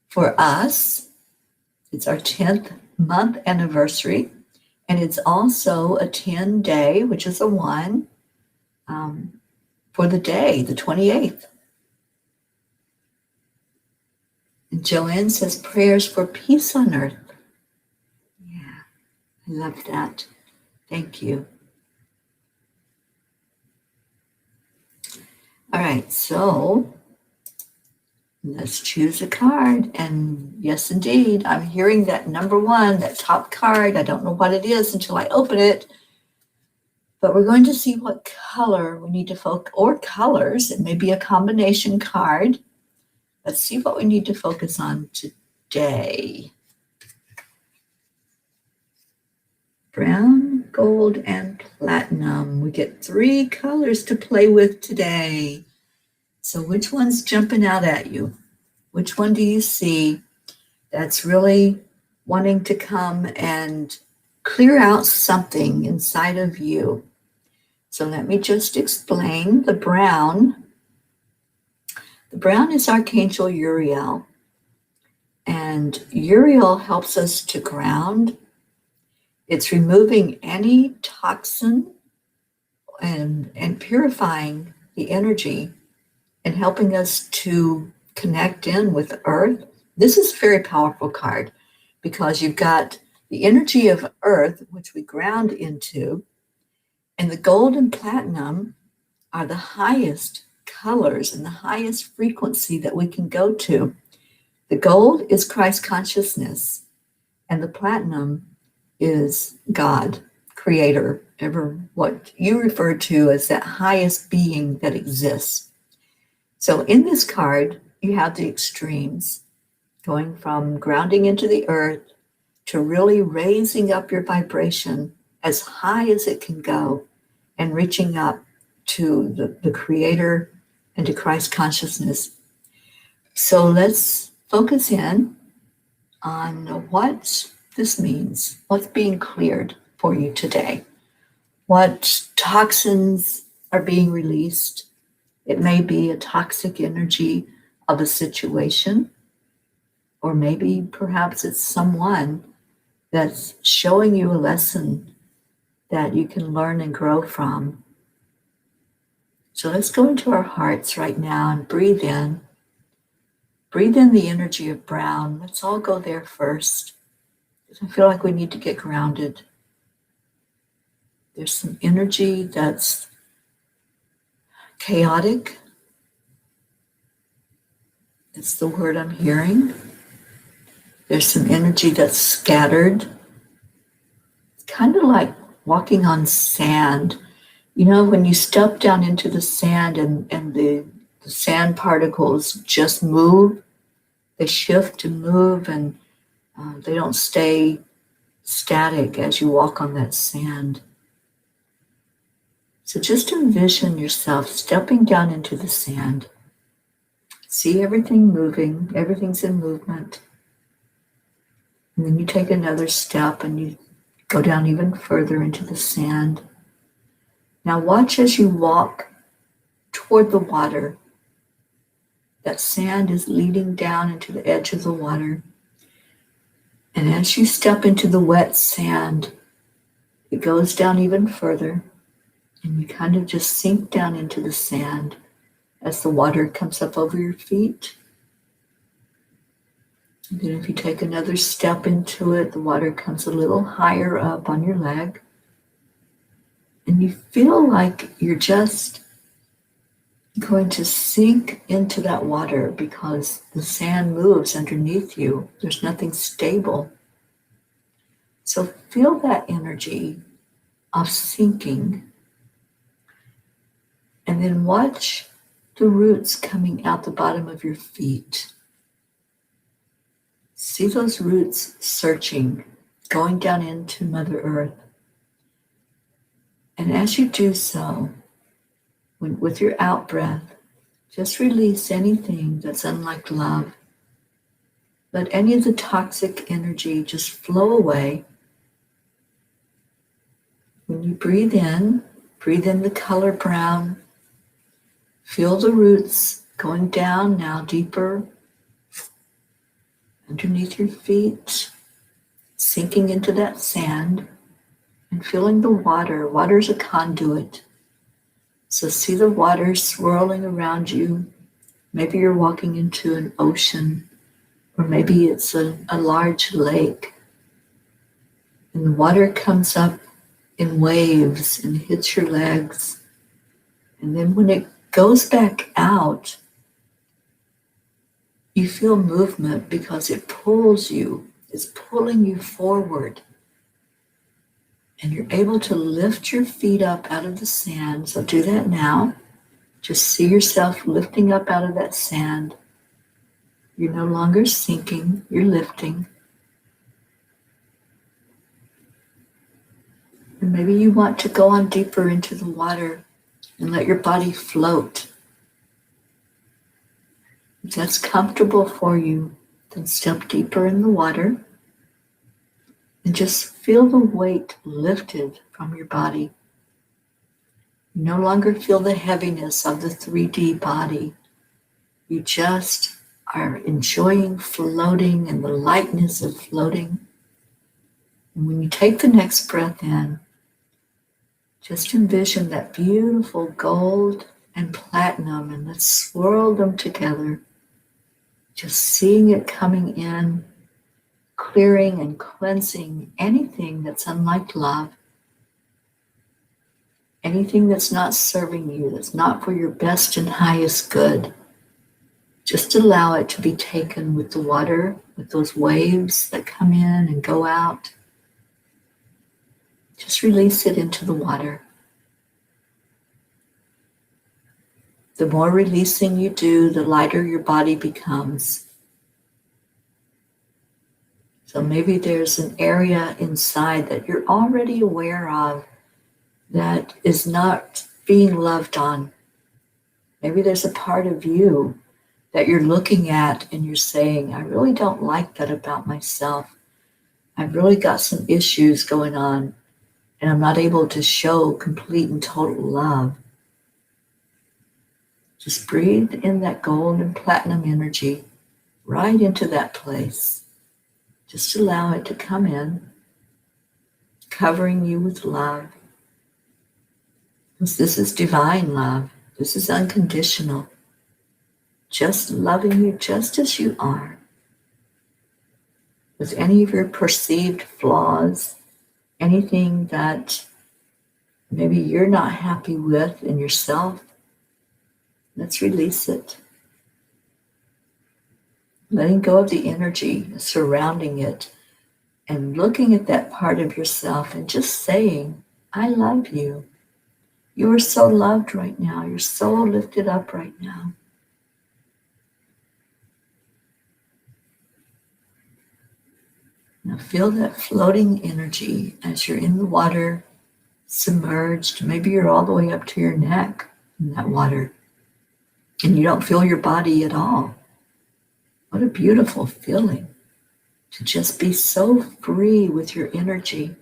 for us. It's our 10th month anniversary. And it's also a 10-day, which is a 1, for the day, the 28th. And Joanne says, prayers for peace on earth. Yeah, I love that. Thank you. All right, so let's choose a card. And yes, indeed, I'm hearing that number 1, that top card. I don't know what it is until I open it. But we're going to see what color we need to focus, or colors. It may be a combination card. Let's see what we need to focus on today. Brown, gold, and platinum. We get 3 colors to play with today. So which one's jumping out at you? Which one do you see that's really wanting to come and clear out something inside of you? So let me just explain. The brown is Archangel Uriel. And Uriel helps us to ground. It's removing any toxin and purifying the energy and helping us to connect in with the earth. This is a very powerful card because you've got the energy of earth, which we ground into, and the gold and platinum are the highest colors and the highest frequency that we can go to. The gold is Christ consciousness, and the platinum is God, creator, ever what you refer to as that highest being that exists. So in this card, you have the extremes, going from grounding into the earth to really raising up your vibration as high as it can go and reaching up to the creator and to Christ consciousness. So let's focus in on what this means, what's being cleared for you today, what toxins are being released. It may be a toxic energy of a situation, or maybe perhaps it's someone that's showing you a lesson that you can learn and grow from. So let's go into our hearts right now and breathe in. Breathe in the energy of brown. Let's all go there first. I feel like we need to get grounded. There's some energy that's chaotic. It's the word I'm hearing. There's some energy that's scattered. It's kind of like walking on sand. You know, when you step down into the sand and the sand particles just move, they shift and move, and they don't stay static as you walk on that sand. So just envision yourself stepping down into the sand. See everything moving, everything's in movement. And then you take another step and you go down even further into the sand. Now watch as you walk toward the water. That sand is leading down into the edge of the water. And as you step into the wet sand, it goes down even further. And you kind of just sink down into the sand as the water comes up over your feet. And then if you take another step into it, the water comes a little higher up on your leg. And you feel like you're just going to sink into that water because the sand moves underneath you. There's nothing stable. So feel that energy of sinking. And then watch the roots coming out the bottom of your feet. See those roots searching, going down into Mother Earth. And as you do so, with your out breath, just release anything that's unlike love. Let any of the toxic energy just flow away. When you breathe in the color brown. Feel the roots going down now deeper underneath your feet, sinking into that sand and feeling the water. Water's a conduit. So see the water swirling around you. Maybe you're walking into an ocean, or maybe it's a large lake. And the water comes up in waves and hits your legs. And then when it goes back out, you feel movement because it pulls you. It's pulling you forward. And you're able to lift your feet up out of the sand. So do that now. Just see yourself lifting up out of that sand. You're no longer sinking, you're lifting. And maybe you want to go on deeper into the water and let your body float. If that's comfortable for you, then step deeper in the water and just feel the weight lifted from your body. You no longer feel the heaviness of the 3D body. You just are enjoying floating and the lightness of floating. And when you take the next breath in, just envision that beautiful gold and platinum, and let's swirl them together. Just seeing it coming in, clearing and cleansing anything that's unlike love, anything that's not serving you, that's not for your best and highest good. Just allow it to be taken with the water, with those waves that come in and go out. Just release it into the water. The more releasing you do, the lighter your body becomes. So maybe there's an area inside that you're already aware of that is not being loved on. Maybe there's a part of you that you're looking at and you're saying, I really don't like that about myself. I've really got some issues going on and I'm not able to show complete and total love. Just breathe in that gold and platinum energy right into that place. Just allow it to come in, covering you with love. Because this is divine love. This is unconditional. Just loving you just as you are. With any of your perceived flaws, anything that maybe you're not happy with in yourself, let's release it. Letting go of the energy surrounding it and looking at that part of yourself and just saying, I love you. You are so loved right now. You're so lifted up right now. Now feel that floating energy as you're in the water, submerged. Maybe you're all the way up to your neck in that water and you don't feel your body at all. What a beautiful feeling to just be so free with your energy.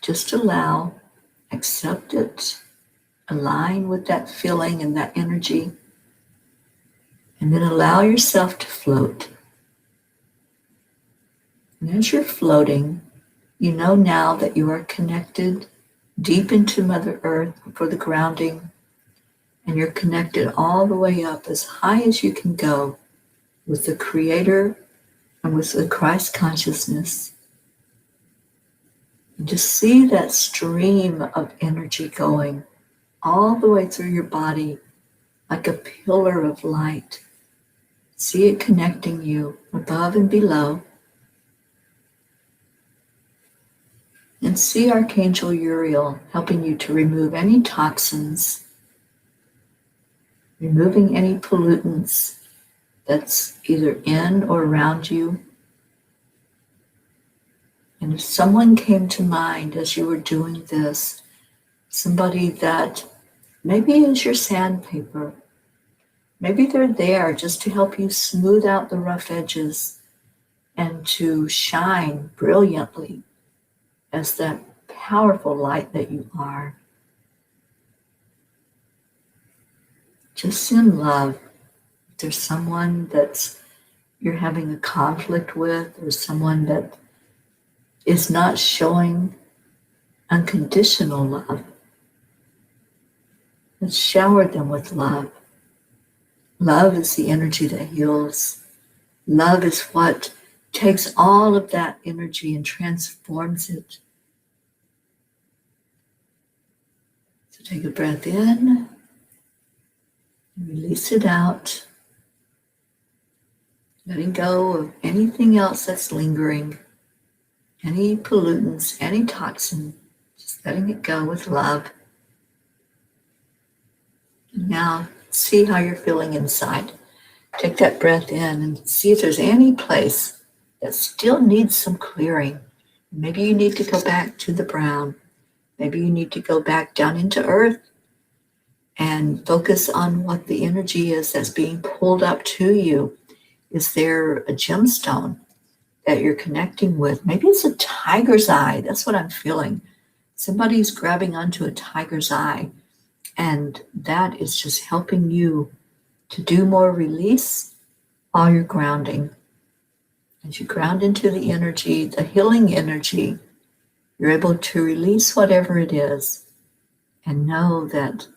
Just allow, accept it, align with that feeling and that energy, and then allow yourself to float. And as you're floating, you know now that you are connected deep into Mother Earth for the grounding, and you're connected all the way up as high as you can go with the Creator and with the Christ consciousness. And just see that stream of energy going all the way through your body like a pillar of light. See it connecting you above and below. And see Archangel Uriel helping you to remove any toxins, removing any pollutants that's either in or around you. And if someone came to mind as you were doing this, somebody that maybe is your sandpaper, maybe they're there just to help you smooth out the rough edges and to shine brilliantly as that powerful light that you are. Just send love. If there's someone that's you're having a conflict with, or someone that is not showing unconditional love, let's shower them with love. Love is the energy that heals. Love is what takes all of that energy and transforms it. So take a breath in and release it out, letting go of anything else that's lingering, any pollutants, any toxin, just letting it go with love. And now see how you're feeling inside. Take that breath in and see if there's any place that still needs some clearing. Maybe you need to go back to the brown. Maybe you need to go back down into earth and focus on what the energy is that's being pulled up to you. Is there a gemstone that you're connecting with? Maybe it's a tiger's eye. That's what I'm feeling. Somebody's grabbing onto a tiger's eye, and that is just helping you to do more release while you're grounding. As you ground into the energy, the healing energy, you're able to release whatever it is and know that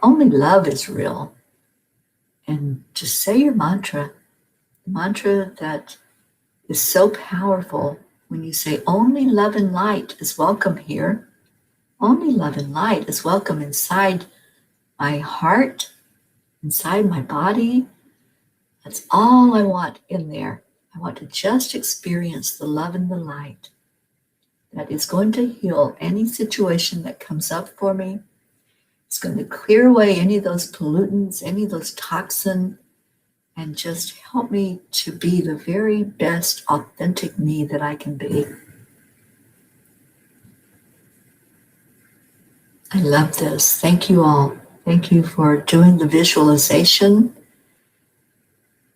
only love is real. And just say your mantra, the mantra that is so powerful when you say, only love and light is welcome here. Only love and light is welcome inside my heart, inside my body. That's all I want in there. I want to just experience the love and the light that is going to heal any situation that comes up for me. It's going to clear away any of those pollutants, any of those toxins, and just help me to be the very best authentic me that I can be. I love this. Thank you all. Thank you for doing the visualization.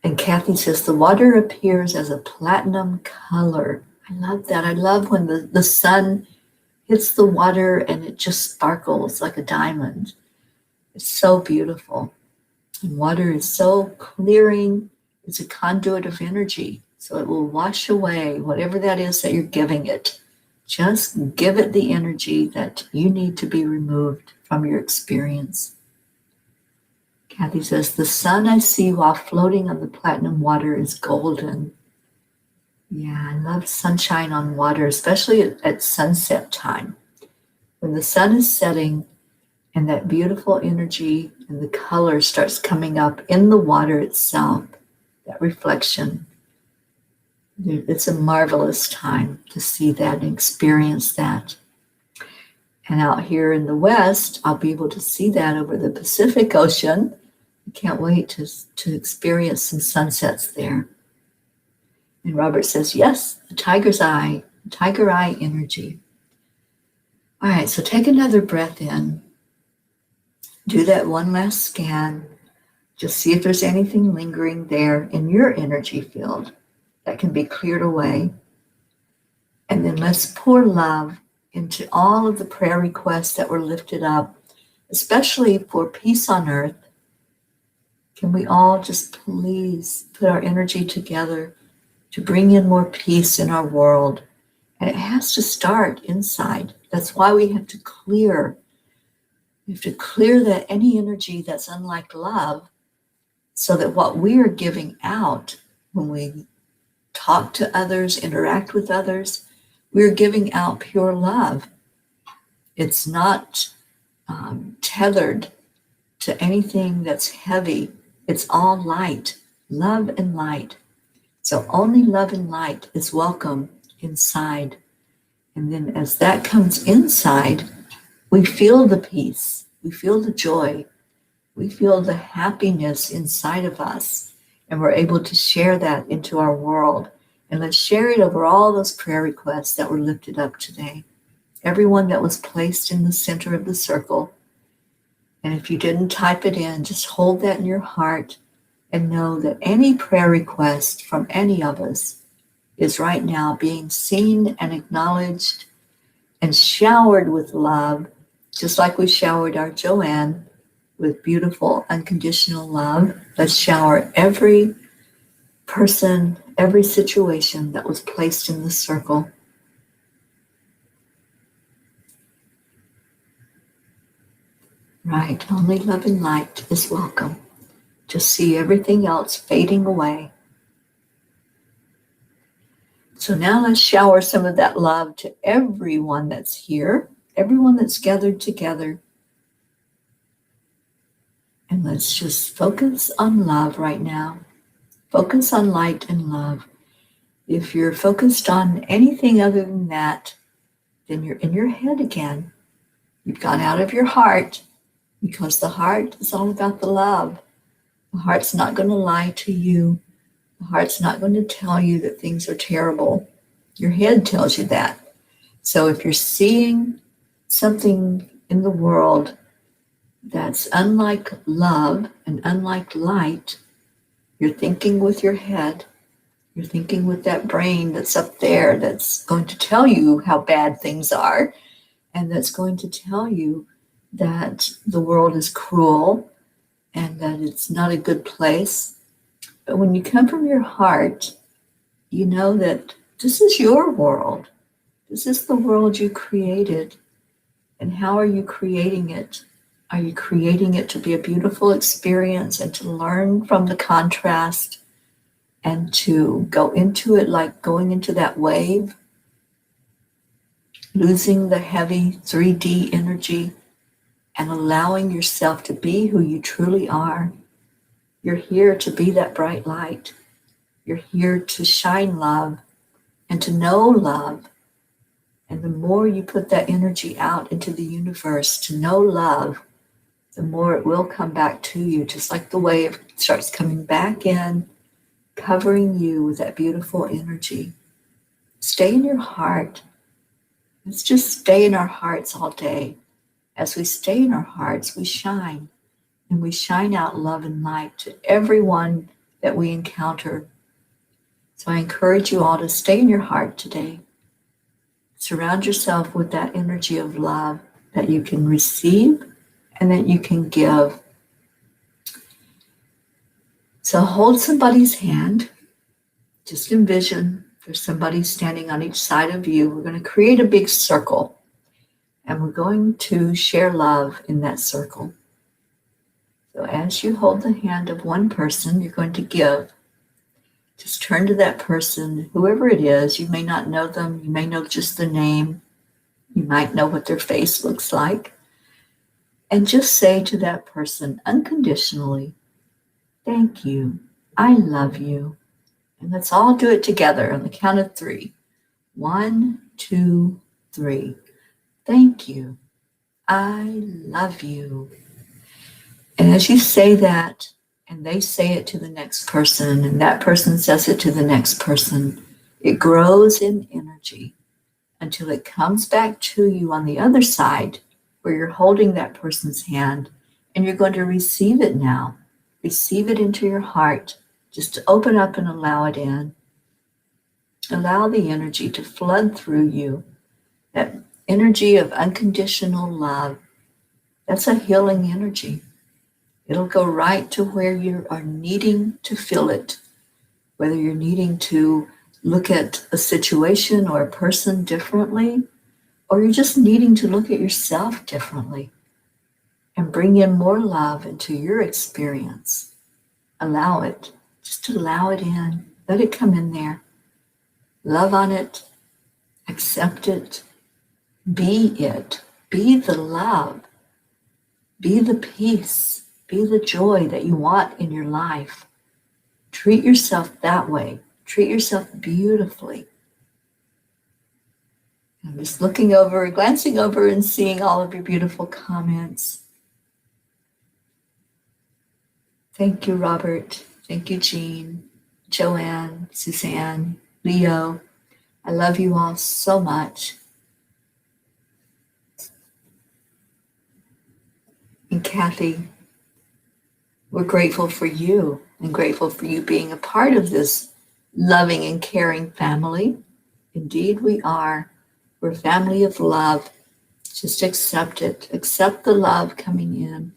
And Kathy says the water appears as a platinum color. I love that. I love when the sun hits the water and it just sparkles like a diamond. It's so beautiful. And water is so clearing. It's a conduit of energy. So it will wash away whatever that is that you're giving it. Just give it the energy that you need to be removed from your experience. Kathy says, the sun I see while floating on the platinum water is golden. Yeah, I love sunshine on water, especially at sunset time. When the sun is setting and that beautiful energy and the color starts coming up in the water itself, that reflection, it's a marvelous time to see that and experience that. And out here in the West, I'll be able to see that over the Pacific Ocean. I can't wait to experience some sunsets there. And Robert says, yes, the tiger's eye, tiger eye energy. All right, so take another breath in. Do that one last scan. Just see if there's anything lingering there in your energy field that can be cleared away. And then let's pour love into all of the prayer requests that were lifted up, especially for peace on earth. Can we all just please put our energy together to bring in more peace in our world? And it has to start inside. That's why we have to clear. We have to clear that any energy that's unlike love, so that what we are giving out when we talk to others, interact with others, we're giving out pure love. It's not tethered to anything that's heavy. It's all light, love and light. So only love and light is welcome inside. And then as that comes inside, we feel the peace, we feel the joy, we feel the happiness inside of us. And we're able to share that into our world. And let's share it over all those prayer requests that were lifted up today. Everyone that was placed in the center of the circle. And if you didn't type it in, just hold that in your heart and know that any prayer request from any of us is right now being seen and acknowledged and showered with love, just like we showered our Joanne with beautiful unconditional love. Let's shower every person, every situation that was placed in the circle. Right, only love and light is welcome. Just see everything else fading away. So now let's shower some of that love to everyone that's here, everyone that's gathered together. And let's just focus on love right now. Focus on light and love. If you're focused on anything other than that, then you're in your head again. You've gone out of your heart, because the heart is all about the love. The heart's not going to lie to you. The heart's not going to tell you that things are terrible. Your head tells you that. So if you're seeing something in the world that's unlike love and unlike light, you're thinking with your head. You're thinking with that brain that's up there that's going to tell you how bad things are, and that's going to tell you that the world is cruel and that it's not a good place. But when you come from your heart, you know that this is your world. This is the world you created. And how are you creating it? Are you creating it to be a beautiful experience and to learn from the contrast and to go into it like going into that wave, losing the heavy 3D energy and allowing yourself to be who you truly are? You're here to be that bright light. You're here to shine love and to know love. And the more you put that energy out into the universe to know love, the more it will come back to you, just like the wave starts coming back in, covering you with that beautiful energy. Stay in your heart. Let's just stay in our hearts all day. As we stay in our hearts, we shine, and we shine out love and light to everyone that we encounter. So I encourage you all to stay in your heart today. Surround yourself with that energy of love that you can receive and that you can give. So hold somebody's hand. Just envision there's somebody standing on each side of you. We're going to create a big circle, and we're going to share love in that circle. So as you hold the hand of one person, you're going to give. Just turn to that person, whoever it is. You may not know them. You may know just the name. You might know what their face looks like. And just say to that person unconditionally, thank you. I love you. And let's all do it together on the count of 3. 1, 2, 3. Thank you. I love you. And as you say that, and they say it to the next person, and that person says it to the next person, it grows in energy until it comes back to you on the other side where you're holding that person's hand, and you're going to receive it now. Receive it into your heart, just to open up and allow it in. Allow the energy to flood through you, that energy of unconditional love. That's a healing energy. It'll go right to where you are needing to feel it, whether you're needing to look at a situation or a person differently, or you're just needing to look at yourself differently and bring in more love into your experience. Allow it. Just allow it in. Let it come in there. Love on it. Accept it. Be it. Be the love. Be the peace. Be the joy that you want in your life. Treat yourself that way. Treat yourself beautifully. I'm just looking over, glancing over and seeing all of your beautiful comments. Thank you, Robert. Thank you, Jean, Joanne, Suzanne, Leo. I love you all so much. And Kathy, we're grateful for you and grateful for you being a part of this loving and caring family. Indeed, we are. We're a family of love. Just accept it. Accept the love coming in.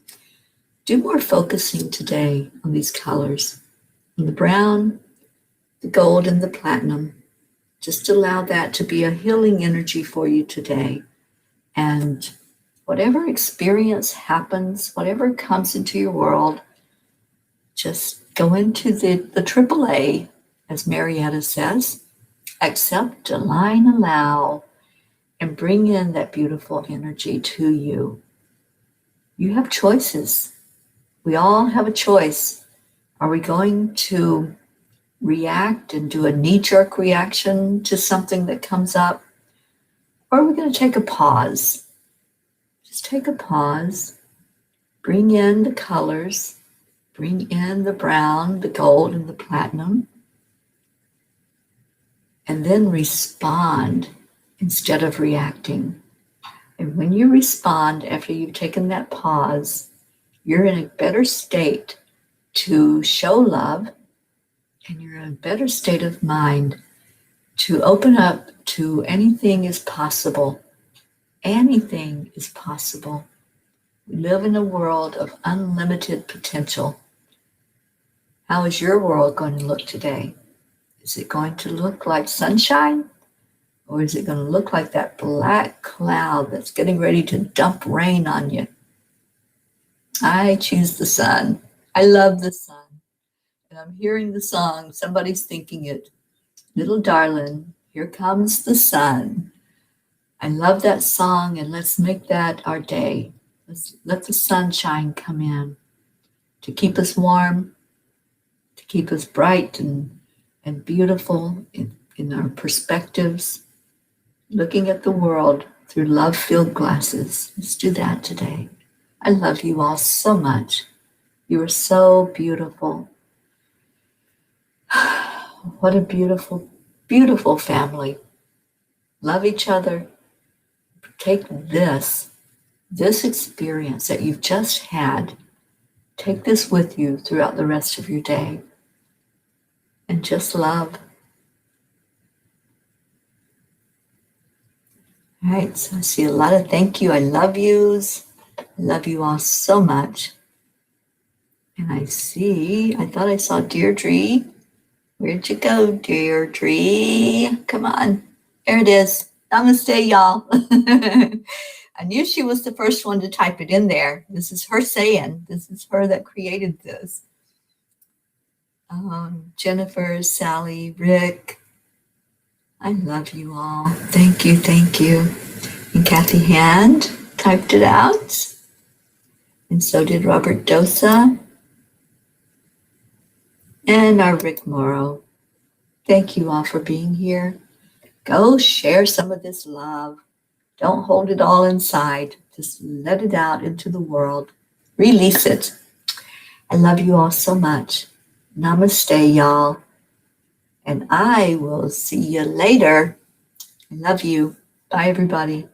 Do more focusing today on these colors. On the brown, the gold, and the platinum. Just allow that to be a healing energy for you today. And whatever experience happens, whatever comes into your world, just go into the AAA, as Marietta says. Accept, align, allow, and bring in that beautiful energy to you. You have choices. We all have a choice. Are we going to react and do a knee-jerk reaction to something that comes up? Or are we going to take a pause? Just take a pause. Bring in the colors. Bring in the brown, the gold, and the platinum. And then respond instead of reacting. And when you respond after you've taken that pause, you're in a better state to show love, and you're in a better state of mind to open up to anything is possible. Anything is possible. We live in a world of unlimited potential. How is your world going to look today? Is it going to look like sunshine? Or is it going to look like that black cloud that's getting ready to dump rain on you? I choose the sun. I love the sun. And I'm hearing the song. Somebody's thinking it. Little darling, here comes the sun. I love that song, and let's make that our day. Let's let the sunshine come in to keep us warm, to keep us bright and beautiful in our perspectives, looking at the world through love-filled glasses. Let's do that today. I love you all so much. You are so beautiful. What a beautiful, beautiful family. Love each other. Take this experience that you've just had, take this with you throughout the rest of your day. And just love. All right, so I see a lot of thank you. I love yous. I love you all so much. And I thought I saw Deirdre. Where'd you go, Deirdre? Come on. There it is. Namaste, y'all. I knew she was the first one to type it in there. This is her saying. This is her that created this. Jennifer, Sally, Rick. I love you all. Thank you, thank you. And Kathy Hand typed it out. And so did Robert Dosa. And our Rick Morrow. Thank you all for being here. Go share some of this love. Don't hold it all inside. Just let it out into the world. Release it. I love you all so much. Namaste, y'all. And I will see you later. I love you. Bye, everybody.